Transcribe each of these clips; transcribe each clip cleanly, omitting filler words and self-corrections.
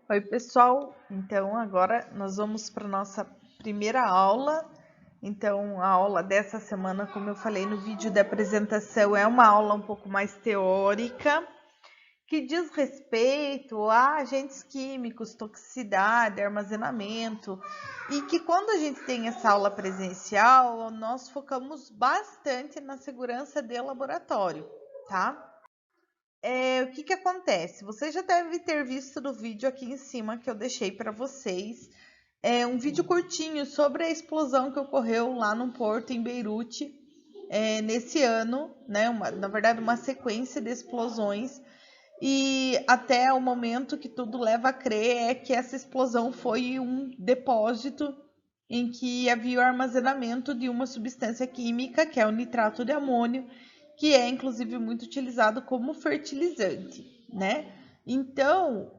Oi, pessoal. Então, agora nós vamos para nossa primeira aula. Então, a aula dessa semana, como eu falei no vídeo da apresentação, é uma aula um pouco mais teórica, que diz respeito a agentes químicos, toxicidade, armazenamento, e que quando a gente tem essa aula presencial, nós focamos bastante na segurança de laboratório, tá? O que acontece? Você já deve ter visto no vídeo aqui em cima que eu deixei para vocês. É um vídeo curtinho sobre a explosão que ocorreu lá no porto em Beirute nesse ano, né? Na verdade, uma sequência de explosões. E até o momento que tudo leva a crer é que essa explosão foi um depósito em que havia o armazenamento de uma substância química, que é o nitrato de amônio, que é inclusive muito utilizado como fertilizante, né? Então,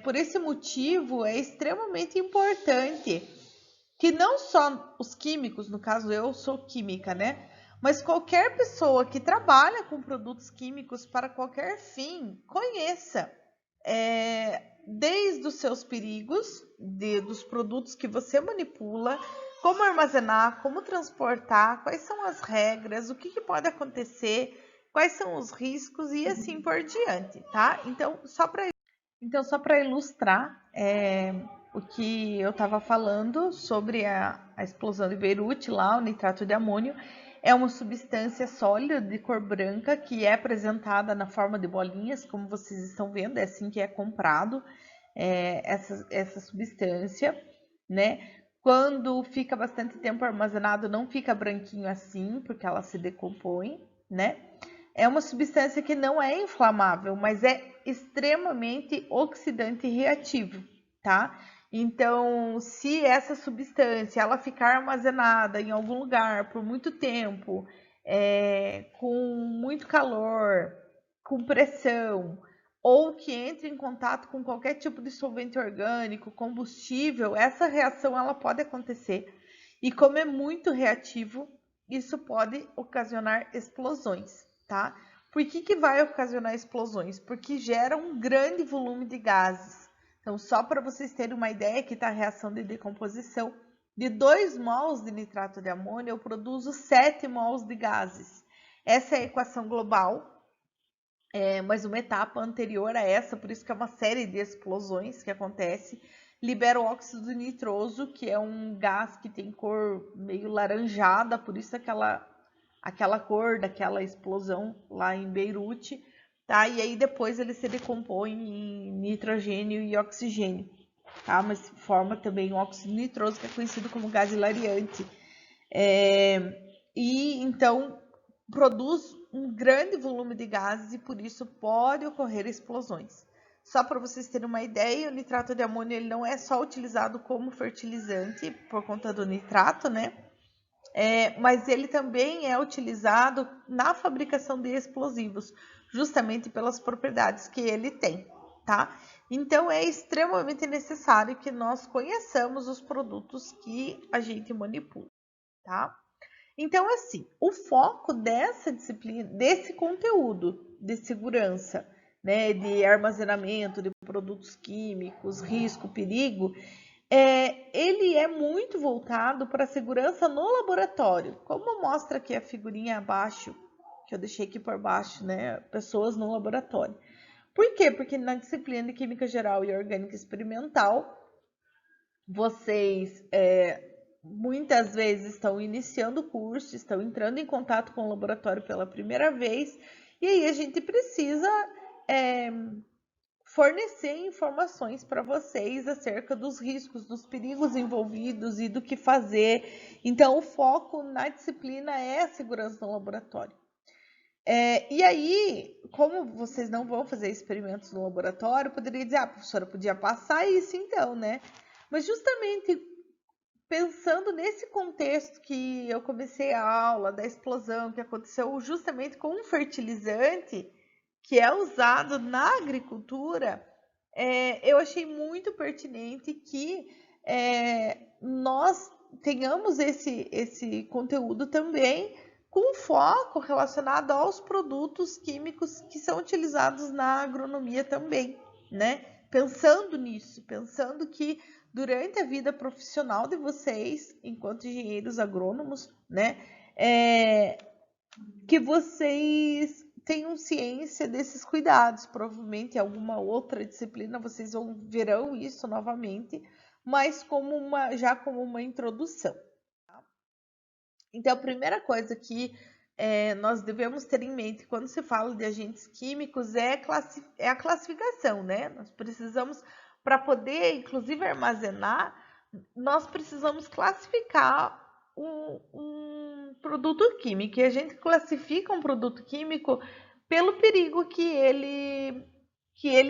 por esse motivo, é extremamente importante que não só os químicos, no caso eu sou química, né? Mas qualquer pessoa que trabalha com produtos químicos para qualquer fim, conheça desde os seus perigos, dos produtos que você manipula, como armazenar, como transportar, quais são as regras, o que pode acontecer, quais são os riscos e assim por diante, tá? Então, só para ilustrar o que eu estava falando sobre a explosão de Beirute, lá, o nitrato de amônio, é uma substância sólida de cor branca que é apresentada na forma de bolinhas, como vocês estão vendo, é assim que é comprado essa substância, né? Quando fica bastante tempo armazenado, não fica branquinho assim, porque ela se decompõe, né? É uma substância que não é inflamável, mas é extremamente oxidante e reativo, tá? Então, se essa substância ela ficar armazenada em algum lugar por muito tempo, com muito calor, com pressão, ou que entre em contato com qualquer tipo de solvente orgânico, combustível, essa reação ela pode acontecer. E como é muito reativo, isso pode ocasionar explosões, tá? Por que vai ocasionar explosões? Porque gera um grande volume de gases. Então, só para vocês terem uma ideia, aqui está a reação de decomposição. De 2 mols de nitrato de amônio, eu produzo 7 mols de gases. Essa é a equação global, mas uma etapa anterior a essa, por isso que é uma série de explosões que acontece, libera o óxido nitroso, que é um gás que tem cor meio laranjada, por isso aquela cor daquela explosão lá em Beirute, tá? E aí depois ele se decompõe em nitrogênio e oxigênio, tá? Mas forma também o óxido nitroso, que é conhecido como gás hilariante. E então produz um grande volume de gases e por isso pode ocorrer explosões. Só para vocês terem uma ideia, o nitrato de amônio ele não é só utilizado como fertilizante por conta do nitrato, né? Mas ele também é utilizado na fabricação de explosivos, justamente pelas propriedades que ele tem, tá? Então é extremamente necessário que nós conheçamos os produtos que a gente manipula, tá? Então, assim, o foco dessa disciplina, desse conteúdo de segurança, né, de armazenamento de produtos químicos, risco, perigo, ele é muito voltado para a segurança no laboratório, como mostra aqui a figurinha abaixo, que eu deixei aqui por baixo, né, pessoas no laboratório. Por quê? Porque na disciplina de Química Geral e Orgânica Experimental, vocês muitas vezes estão iniciando o curso, estão entrando em contato com o laboratório pela primeira vez, e aí a gente precisa fornecer informações para vocês acerca dos riscos, dos perigos envolvidos e do que fazer. Então, o foco na disciplina é a segurança no laboratório. E aí, como vocês não vão fazer experimentos no laboratório, poderia dizer, a professora podia passar isso então, né? Mas justamente pensando nesse contexto que eu comecei a aula, da explosão que aconteceu justamente com um fertilizante que é usado na agricultura, eu achei muito pertinente que nós tenhamos esse conteúdo também com foco relacionado aos produtos químicos que são utilizados na agronomia também, né? pensando nisso, pensando que durante a vida profissional de vocês, enquanto engenheiros agrônomos, né, que vocês tenham ciência desses cuidados. Provavelmente em alguma outra disciplina vocês verão isso novamente, mas já como uma introdução. Tá? Então, a primeira coisa que nós devemos ter em mente quando se fala de agentes químicos é a classificação, né? Nós precisamos, para poder, inclusive, armazenar, nós precisamos classificar um produto químico. E a gente classifica um produto químico pelo perigo que ele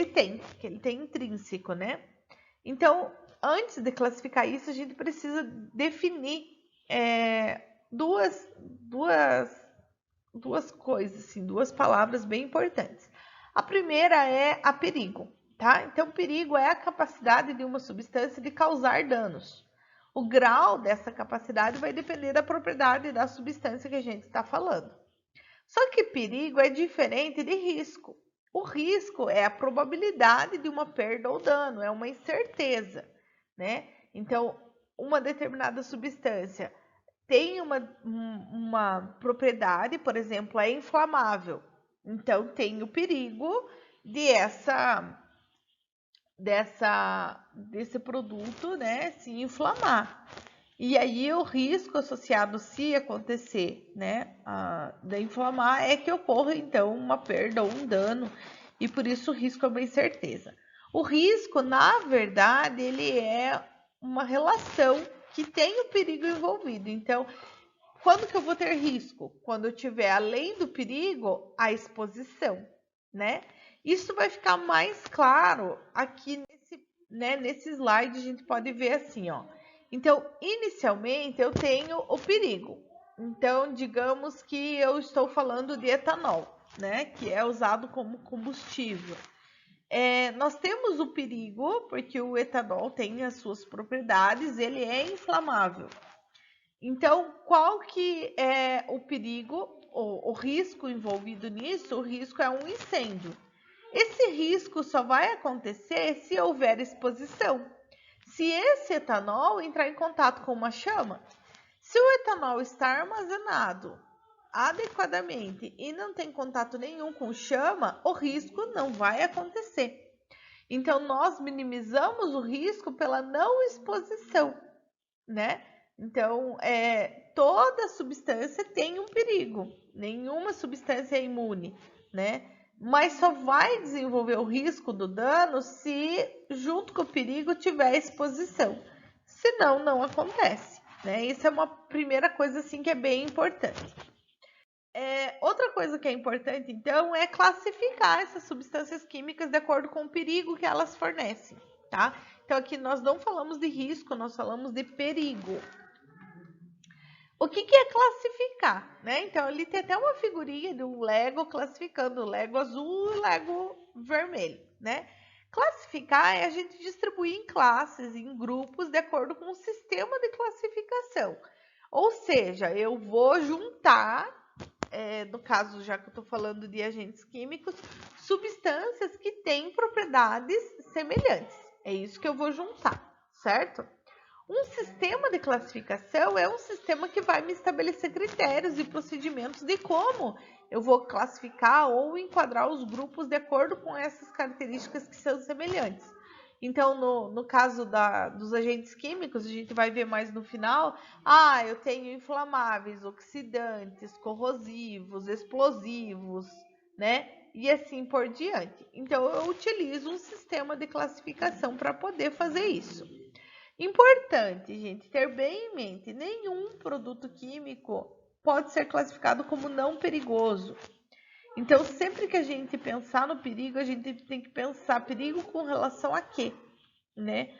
tem intrínseco, né? Então, antes de classificar isso, a gente precisa definir duas coisas, assim, duas palavras bem importantes. A primeira é a perigo, tá? Então, perigo é a capacidade de uma substância de causar danos. O grau dessa capacidade vai depender da propriedade da substância que a gente está falando. Só que perigo é diferente de risco. O risco é a probabilidade de uma perda ou dano, é uma incerteza, né? Então, uma determinada substância tem uma propriedade, por exemplo, é inflamável. Então, tem o perigo desse produto, né, se inflamar. E aí o risco associado, se acontecer, né, de inflamar, é que ocorra então uma perda ou um dano, e por isso o risco é uma incerteza. O risco, na verdade, ele é uma relação que tem o perigo envolvido. Então, quando que eu vou ter risco? Quando eu tiver, além do perigo, a exposição, né? Isso vai ficar mais claro aqui nesse slide, a gente pode ver assim, ó. Então, inicialmente, eu tenho o perigo. Então, digamos que eu estou falando de etanol, né? Que é usado como combustível. Nós temos o perigo, porque o etanol tem as suas propriedades, ele é inflamável. Então, qual que é o perigo, o risco envolvido nisso? O risco é um incêndio. Esse risco só vai acontecer se houver exposição. Se esse etanol entrar em contato com uma chama, se o etanol está armazenado adequadamente e não tem contato nenhum com chama, o risco não vai acontecer. Então, nós minimizamos o risco pela não exposição, né? Então, toda substância tem um perigo, nenhuma substância é imune, né? Mas só vai desenvolver o risco do dano se, junto com o perigo, tiver exposição. Senão, não acontece, né? Isso é uma primeira coisa, assim, que é bem importante. Outra coisa que é importante, então, é classificar essas substâncias químicas de acordo com o perigo que elas fornecem, tá? Então, aqui nós não falamos de risco, nós falamos de perigo. O que é classificar, né? Então, ali tem até uma figurinha de um Lego classificando o Lego azul e o Lego vermelho, né? Classificar é a gente distribuir em classes, em grupos, de acordo com o sistema de classificação. Ou seja, eu vou juntar, no caso, já que eu estou falando de agentes químicos, substâncias que têm propriedades semelhantes. É isso que eu vou juntar, certo? Um sistema de classificação é um sistema que vai me estabelecer critérios e procedimentos de como eu vou classificar ou enquadrar os grupos de acordo com essas características que são semelhantes. Então, no caso dos agentes químicos, a gente vai ver mais no final, eu tenho inflamáveis, oxidantes, corrosivos, explosivos, né? E assim por diante. Então, eu utilizo um sistema de classificação para poder fazer isso. Importante, gente, ter bem em mente, nenhum produto químico pode ser classificado como não perigoso. Então, sempre que a gente pensar no perigo, a gente tem que pensar perigo com relação a quê, né?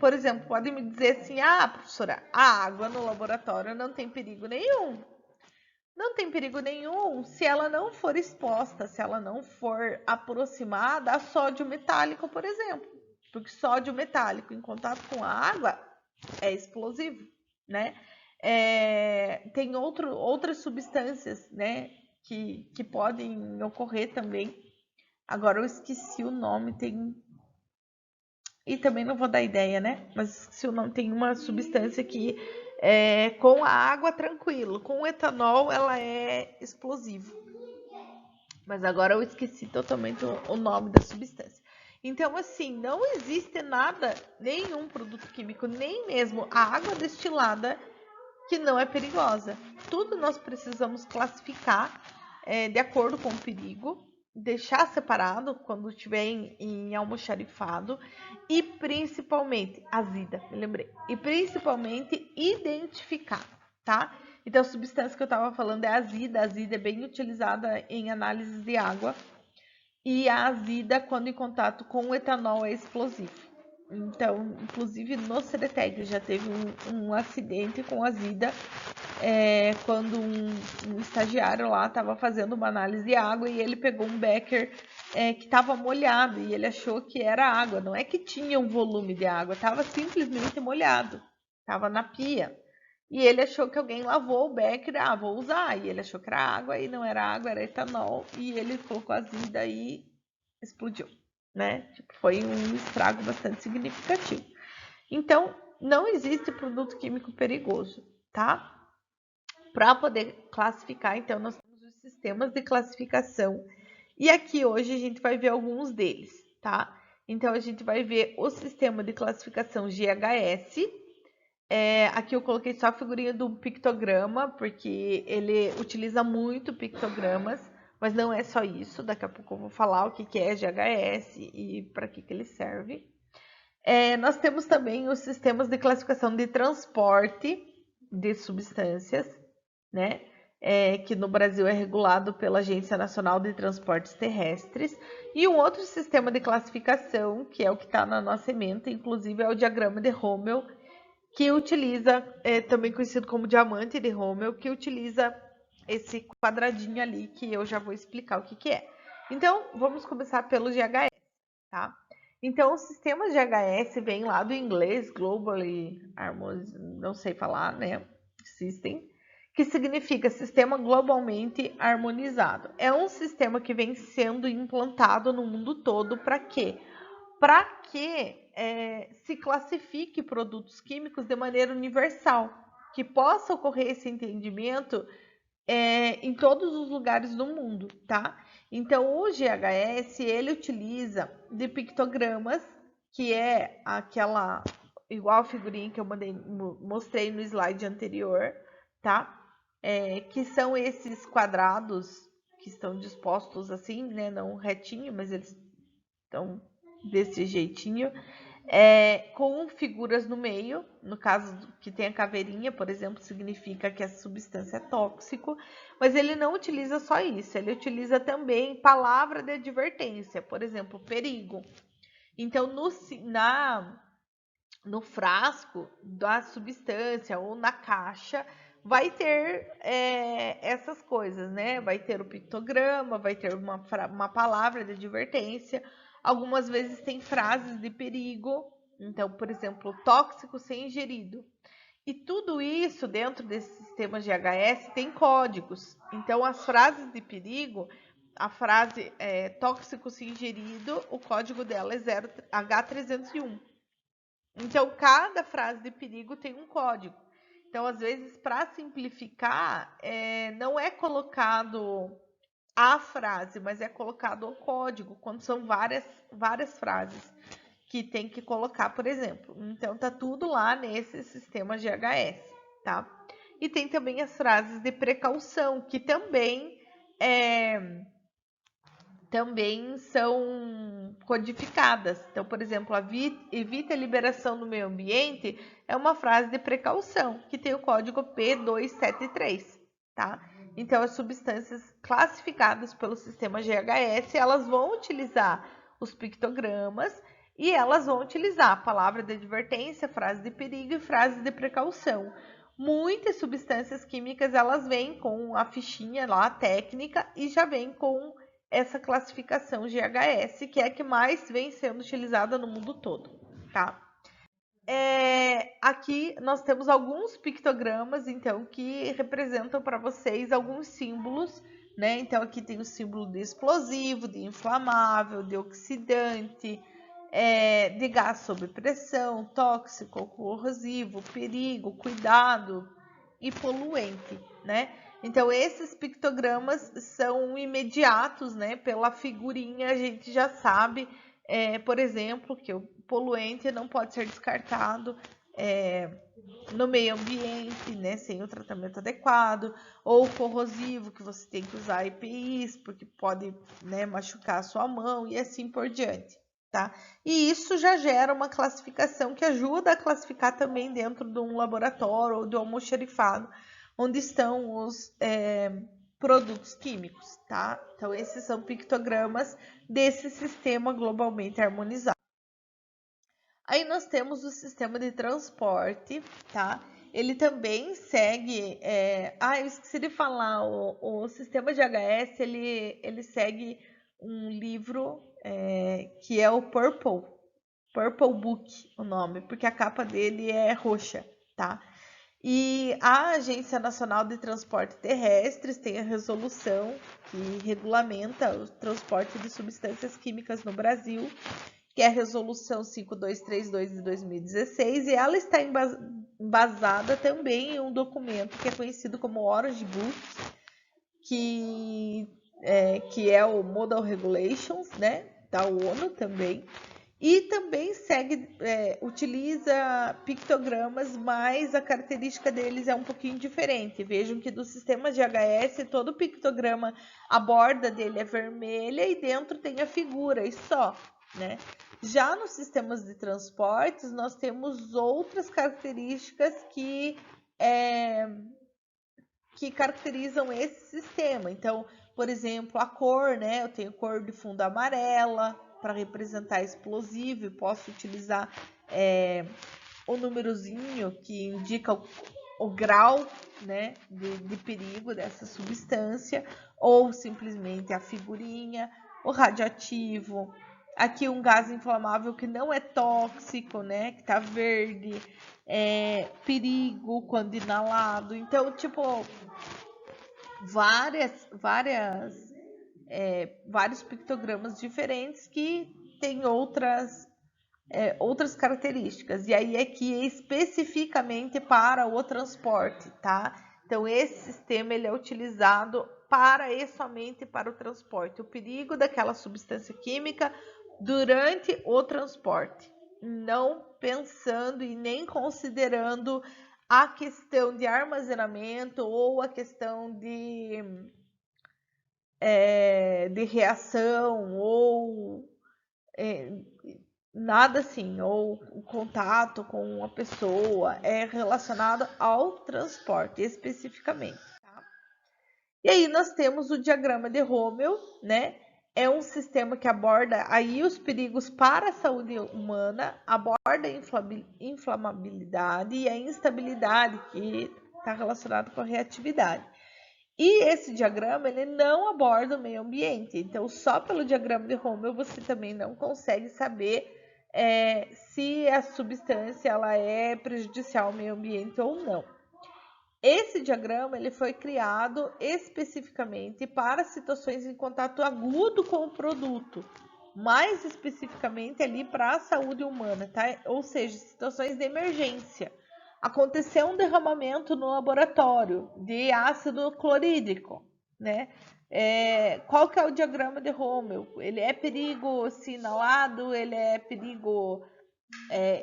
Por exemplo, pode me dizer assim, professora, a água no laboratório não tem perigo nenhum. Não tem perigo nenhum se ela não for exposta, se ela não for aproximada a sódio metálico, por exemplo. Porque sódio metálico em contato com a água é explosivo, né? Tem outras substâncias, né, que podem ocorrer também. Agora eu esqueci o nome, tem e também não vou dar ideia, né? Mas se o nome tem uma substância que com a água tranquilo, com o etanol ela é explosivo. Mas agora eu esqueci totalmente o nome da substância. Então, assim, não existe nada, nenhum produto químico, nem mesmo a água destilada, que não é perigosa. Tudo nós precisamos classificar de acordo com o perigo, deixar separado quando estiver em almoxarifado e principalmente, azida, me lembrei, e principalmente identificar, tá? Então, a substância que eu estava falando é azida. A azida é bem utilizada em análises de água. E a azida, quando em contato com o etanol, é explosivo. Então, inclusive no Cereteg já teve um acidente com azida, quando um estagiário lá estava fazendo uma análise de água e ele pegou um becker que estava molhado e ele achou que era água. Não é que tinha um volume de água, estava simplesmente molhado, estava na pia. E ele achou que alguém lavou o becker, vou usar. E ele achou que era água e não era água, era etanol. E ele colocou azida e explodiu, né? Tipo, foi um estrago bastante significativo. Então, não existe produto químico perigoso, tá? Para poder classificar, então, nós temos os sistemas de classificação. E aqui hoje a gente vai ver alguns deles, tá? Então, a gente vai ver o sistema de classificação GHS. Aqui eu coloquei só a figurinha do pictograma, porque ele utiliza muito pictogramas, mas não é só isso. Daqui a pouco eu vou falar o que é GHS e para que ele serve. Nós temos também os sistemas de classificação de transporte de substâncias, né? Que no Brasil é regulado pela Agência Nacional de Transportes Terrestres. E um outro sistema de classificação, que é o que está na nossa ementa, inclusive é o diagrama de Rommel, que utiliza, também conhecido como diamante de Rommel, que utiliza esse quadradinho ali, que eu já vou explicar o que é. Então, vamos começar pelo GHS, tá? Então, o sistema GHS vem lá do inglês, Globally Harmonized, não sei falar, né? System, que significa Sistema Globalmente Harmonizado. É um sistema que vem sendo implantado no mundo todo para quê? Para que se classifique produtos químicos de maneira universal, que possa ocorrer esse entendimento em todos os lugares do mundo, tá? Então, o GHS, ele utiliza de pictogramas, que é aquela, igual a figurinha que eu mostrei no slide anterior, tá? Que são esses quadrados que estão dispostos assim, né? Não retinho, mas eles estão desse jeitinho, com figuras no meio. No caso que tem a caveirinha, por exemplo, significa que a substância é tóxico, mas ele não utiliza só isso, ele utiliza também palavra de advertência, por exemplo, perigo. Então, no frasco da substância ou na caixa, vai ter essas coisas, né? Vai ter o pictograma, vai ter uma palavra de advertência. Algumas vezes tem frases de perigo. Então, por exemplo, tóxico ser ingerido. E tudo isso dentro desse sistema GHS tem códigos. Então, as frases de perigo, a frase tóxico ser ingerido, o código dela é H301. Então, cada frase de perigo tem um código. Então, às vezes, para simplificar, não é colocado a frase, mas é colocado o código, quando são várias frases que tem que colocar, por exemplo. Então, tá tudo lá nesse sistema GHS, tá? E tem também as frases de precaução, que também são codificadas. Então, por exemplo, evita a liberação do meio ambiente é uma frase de precaução, que tem o código P273, tá? Então, as substâncias classificadas pelo sistema GHS, elas vão utilizar os pictogramas e elas vão utilizar a palavra de advertência, frase de perigo e frase de precaução. Muitas substâncias químicas, elas vêm com a fichinha lá, técnica, e já vem com essa classificação GHS, que é a que mais vem sendo utilizada no mundo todo, tá? Aqui nós temos alguns pictogramas, então, que representam para vocês alguns símbolos, né? Então, aqui tem o símbolo de explosivo, de inflamável, de oxidante, de gás sob pressão, tóxico, corrosivo, perigo, cuidado e poluente, né? Então, esses pictogramas são imediatos, né? Pela figurinha a gente já sabe, por exemplo, que o poluente não pode ser descartado no meio ambiente, né? Sem o tratamento adequado, ou corrosivo, que você tem que usar EPIs, porque pode, né, machucar a sua mão e assim por diante. Tá? E isso já gera uma classificação que ajuda a classificar também dentro de um laboratório ou de um almoxarifado, onde estão os produtos químicos, tá? Então, esses são pictogramas desse sistema globalmente harmonizado. Aí nós temos o sistema de transporte, tá? Ele também segue... eu esqueci de falar, o sistema de HS, ele segue um livro que é o Purple Book, o nome, porque a capa dele é roxa, tá? E a Agência Nacional de Transporte Terrestres tem a resolução que regulamenta o transporte de substâncias químicas no Brasil, que é a resolução 5232 de 2016, e ela está embasada também em um documento que é conhecido como Orange Book, que é o Model Regulations, né, da ONU também, e também utiliza pictogramas, mas a característica deles é um pouquinho diferente. Vejam que do sistema de HS, todo pictograma, a borda dele é vermelha e dentro tem a figura, e só, né? Já nos sistemas de transportes, nós temos outras características que caracterizam esse sistema. Então, por exemplo, a cor, né? Eu tenho cor de fundo amarela para representar explosivo, e posso utilizar o númerozinho que indica o grau, né, de perigo dessa substância, ou simplesmente a figurinha, o radioativo. Aqui um gás inflamável que não é tóxico, né, que tá verde, perigo quando inalado. Então, tipo, vários pictogramas diferentes que têm outras características. E aí aqui é especificamente para o transporte, tá? Então, esse sistema ele é utilizado para e somente para o transporte. O perigo daquela substância química durante o transporte, não pensando e nem considerando a questão de armazenamento ou a questão de reação ou nada assim, ou o contato com uma pessoa é relacionado ao transporte especificamente. Tá? E aí nós temos o diagrama de Rommel, né? É um sistema que aborda aí os perigos para a saúde humana, aborda a inflamabilidade e a instabilidade que está relacionado com a reatividade. E esse diagrama ele não aborda o meio ambiente, então só pelo diagrama de Rommel você também não consegue saber se a substância ela é prejudicial ao meio ambiente ou não. Esse diagrama ele foi criado especificamente para situações em contato agudo com o produto, mais especificamente ali para a saúde humana, tá? Ou seja, situações de emergência. Aconteceu um derramamento no laboratório de ácido clorídrico, né? Qual que é o diagrama de Rommel? Ele é perigo se inalado, ele é perigo,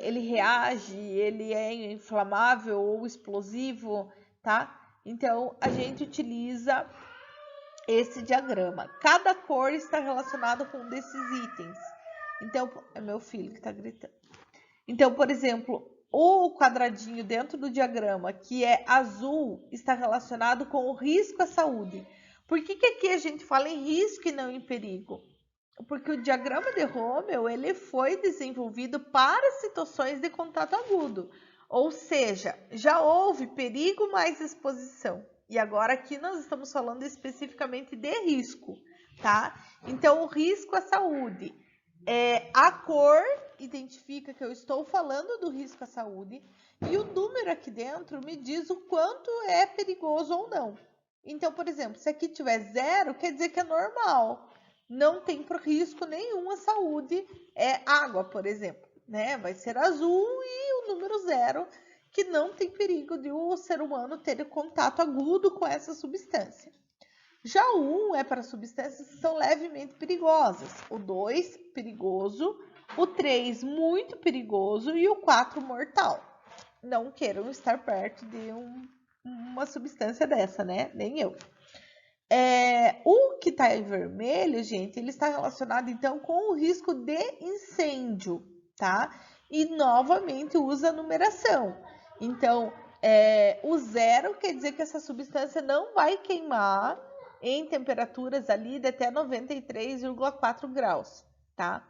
ele reage, ele é inflamável ou explosivo, tá? Então, a gente utiliza esse diagrama. Cada cor está relacionada com um desses itens. Então, é meu filho que está gritando. Então, por exemplo, o quadradinho dentro do diagrama, que é azul, está relacionado com o risco à saúde. Por que aqui a gente fala em risco e não em perigo? Porque o diagrama de Rommel ele foi desenvolvido para situações de contato agudo. Ou seja, já houve perigo mais exposição. E agora aqui nós estamos falando especificamente de risco, tá? Então, o risco à saúde. A cor identifica que eu estou falando do risco à saúde e o número aqui dentro me diz o quanto é perigoso ou não. Então, por exemplo, se aqui tiver 0, quer dizer que é normal. não tem risco nenhum à saúde, água, por exemplo, né? Vai ser azul, e o número 0, que não tem perigo de o ser humano ter contato agudo com essa substância. Já o 1 é para substâncias que são levemente perigosas, o 2 perigoso, o 3 muito perigoso e o 4 mortal. Não queiram estar perto de uma substância dessa, né? Nem eu. O que está em vermelho, gente, ele está relacionado então com o risco de incêndio, tá? E novamente usa a numeração. Então, o 0 quer dizer que essa substância não vai queimar em temperaturas ali de até 93,4 graus, tá?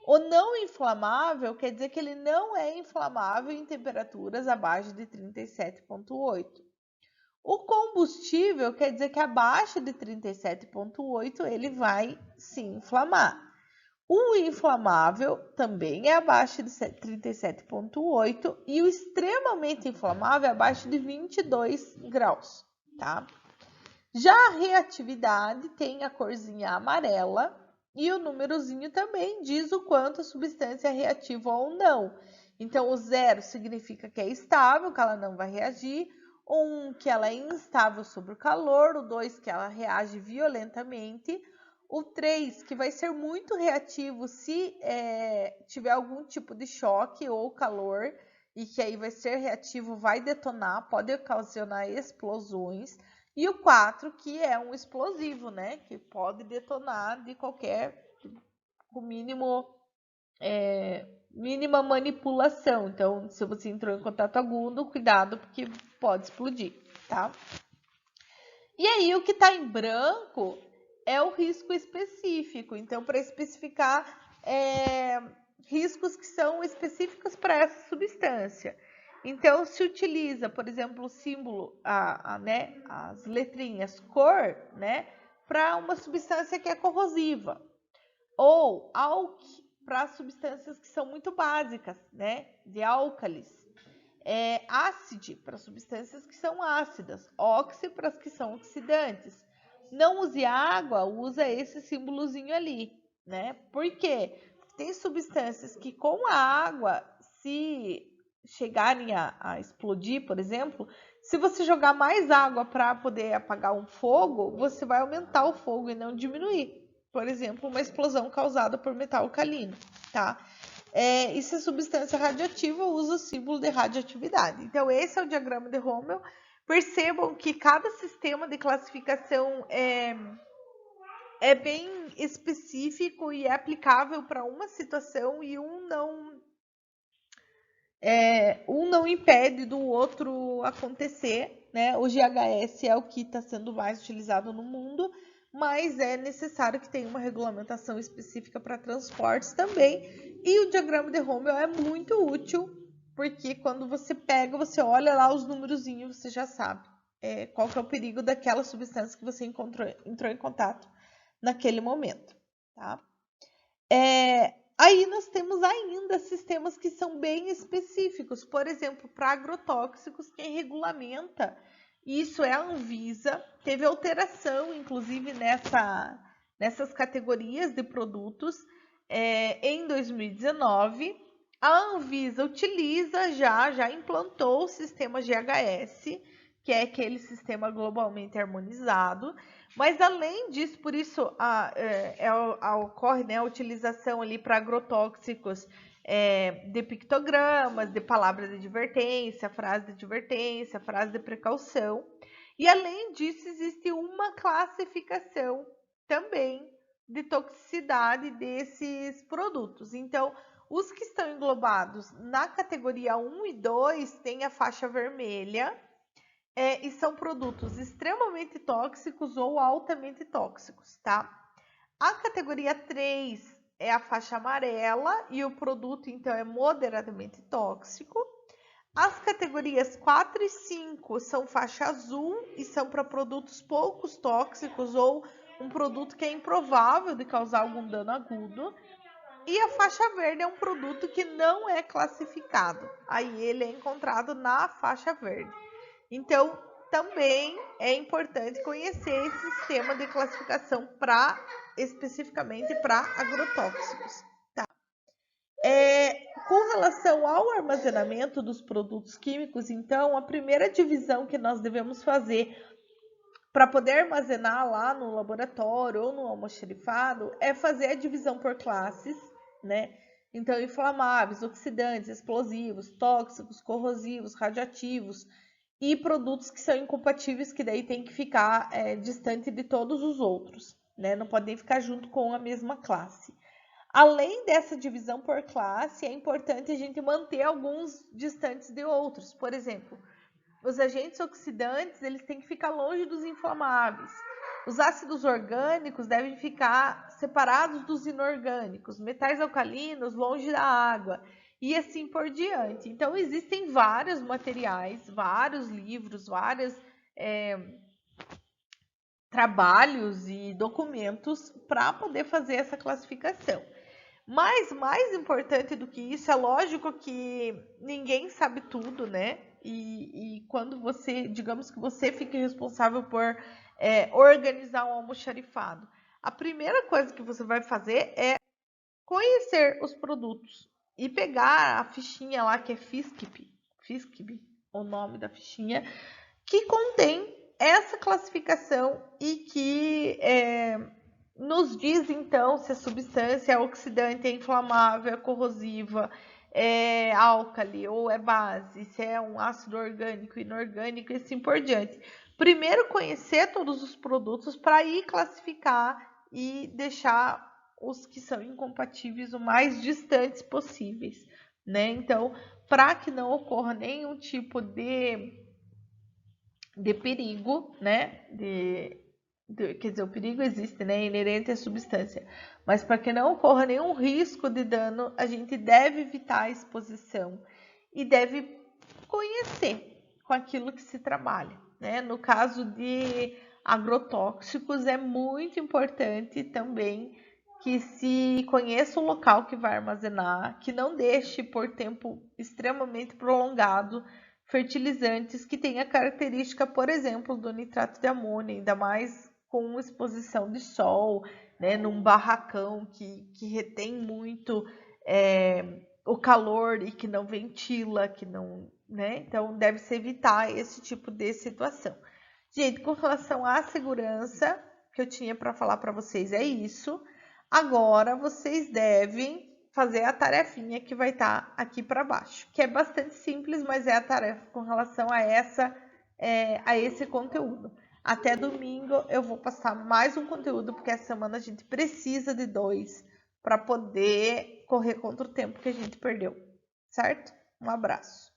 O não inflamável quer dizer que ele não é inflamável em temperaturas abaixo de 37,8. O combustível quer dizer que abaixo de 37,8 ele vai se inflamar. O inflamável também é abaixo de 37,8 e o extremamente inflamável é abaixo de 22 graus, tá? Já a reatividade tem a corzinha amarela e o númerozinho também diz o quanto a substância é reativa ou não. Então, o 0 significa que é estável, que ela não vai reagir. O 1, que ela é instável sobre o calor. O 2, que ela reage violentamente. O 3, que vai ser muito reativo se tiver algum tipo de choque ou calor, e que aí vai ser reativo, vai detonar, pode ocasionar explosões. E o 4, que é um explosivo, né? Que pode detonar de qualquer, com mínima manipulação. Então, se você entrou em contato agudo, cuidado, porque pode explodir, tá? E aí, o que está em branco é o risco específico. Então, para especificar riscos que são específicos para essa substância. Então, se utiliza, por exemplo, o símbolo, né, as letrinhas cor, né, para uma substância que é corrosiva. Ou para substâncias que são muito básicas, né, de álcalis. Ácide para substâncias que são ácidas, óxi para as que são oxidantes. Não use água, usa esse símbolozinho ali, né? Por quê? Tem substâncias que com a água, se chegarem a explodir, por exemplo, se você jogar mais água para poder apagar um fogo, você vai aumentar o fogo e não diminuir. Por exemplo, uma explosão causada por metal alcalino, tá? E se a substância radioativa usa o símbolo de radioatividade. Então, esse é o diagrama de Rommel. Percebam que cada sistema de classificação é bem específico e é aplicável para uma situação, e um não impede do outro acontecer, né? O GHS é o que está sendo mais utilizado no mundo, mas é necessário que tenha uma regulamentação específica para transportes também. E o diagrama de Rommel é muito útil, porque quando você pega, você olha lá os numerozinhos, você já sabe qual que é o perigo daquela substância que você entrou em contato naquele momento, tá? Aí nós temos ainda sistemas que são bem específicos. Por exemplo, para agrotóxicos, quem regulamenta isso é a Anvisa. Teve alteração, inclusive, nessas categorias de produtos em 2019. A Anvisa utiliza, já implantou o sistema GHS, que é aquele sistema globalmente harmonizado. Mas além disso, por isso ocorre, né, a utilização ali para agrotóxicos de pictogramas, de palavras de advertência, frase de advertência, frase de precaução. E além disso, existe uma classificação também de toxicidade desses produtos. Então, os que estão englobados na categoria 1 e 2 têm a faixa vermelha, e são produtos extremamente tóxicos ou altamente tóxicos, tá? A categoria 3 é a faixa amarela e o produto, então, é moderadamente tóxico. As categorias 4 e 5 são faixa azul e são para produtos poucos tóxicos ou um produto que é improvável de causar algum dano agudo. E a faixa verde é um produto que não é classificado. Aí ele é encontrado na faixa verde. Então, também é importante conhecer esse sistema de classificação para especificamente para agrotóxicos. Tá? Com relação ao armazenamento dos produtos químicos, então, a primeira divisão que nós devemos fazer para poder armazenar lá no laboratório ou no almoxarifado é fazer a divisão por classes, né? Então, inflamáveis, oxidantes, explosivos, tóxicos, corrosivos, radioativos e produtos que são incompatíveis, que daí tem que ficar distante de todos os outros, né? Não podem ficar junto com a mesma classe. Além dessa divisão por classe, é importante a gente manter alguns distantes de outros. Por exemplo, os agentes oxidantes, eles têm que ficar longe dos inflamáveis. Os ácidos orgânicos devem ficar separados dos inorgânicos. Metais alcalinos, longe da água. E assim por diante. Então, existem vários materiais, vários livros, vários trabalhos e documentos para poder fazer essa classificação. Mas mais importante do que isso, é lógico que ninguém sabe tudo, né? E quando você, digamos que você fique responsável por organizar um almoxarifado, a primeira coisa que você vai fazer é conhecer os produtos e pegar a fichinha lá que é FISCB, o nome da fichinha, que contém essa classificação e que nos diz então se a substância é oxidante, é inflamável, é corrosiva, é álcali ou é base, se é um ácido orgânico, inorgânico e assim por diante. Primeiro conhecer todos os produtos para ir classificar e deixar os que são incompatíveis o mais distantes possíveis, né? Então, para que não ocorra nenhum tipo de perigo, né? Quer dizer, o perigo existe, né? Inerente à substância. Mas para que não ocorra nenhum risco de dano, a gente deve evitar a exposição e deve conhecer com aquilo que se trabalha, né? No caso de agrotóxicos, é muito importante também que se conheça o local que vai armazenar, que não deixe por tempo extremamente prolongado fertilizantes que têm a característica, por exemplo, do nitrato de amônio, ainda mais com exposição de sol, né, num barracão que retém muito o calor e que não ventila, que não, né? Então deve-se evitar esse tipo de situação. Gente, com relação à segurança que eu tinha para falar para vocês é isso. Agora vocês devem fazer a tarefinha que vai estar aqui para baixo, que é bastante simples, mas é a tarefa com relação a esse conteúdo. Até domingo eu vou passar mais um conteúdo, porque essa semana a gente precisa de 2 para poder correr contra o tempo que a gente perdeu, certo? Um abraço.